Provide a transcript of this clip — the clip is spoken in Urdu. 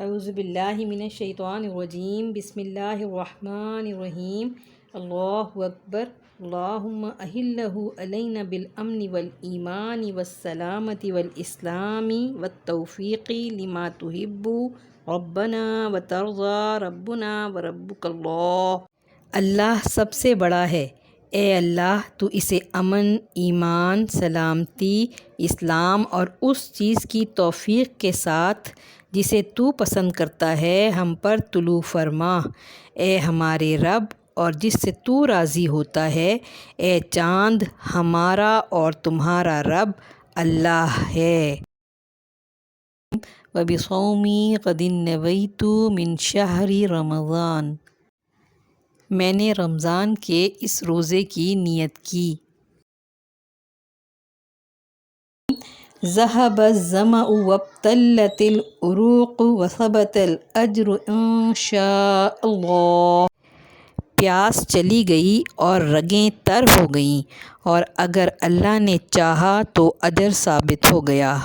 اعوذ باللہ من الشیطان الرجیم بسم اللہ الرحمن الرحیم اللہ اکبر اللہم اہلہ علینا بالامن والایمان والسلامت والاسلام والتوفیق لما تحب ربنا وترضى ربنا وربک اللہ۔ اللہ سب سے بڑا ہے، اے اللہ تو اسے امن، ایمان، سلامتی، اسلام اور اس چیز کی توفیق کے ساتھ جسے تو پسند کرتا ہے ہم پر طلوع فرما، اے ہمارے رب، اور جس سے تو راضی ہوتا ہے، اے چاند ہمارا اور تمہارا رب اللہ ہے۔ وَبِصَوْمِ غَدٍ نَوَيْتُ مِنْ شَهْرِ رمضان، میں نے رمضان کے اس روزے کی نیت کی۔ ذهب الظمأ وابتلت العروق وثبت الأجر إن شاء اللہ، پیاس چلی گئی اور رگیں تر ہو گئیں، اور اگر اللہ نے چاہا تو اجر ثابت ہو گیا۔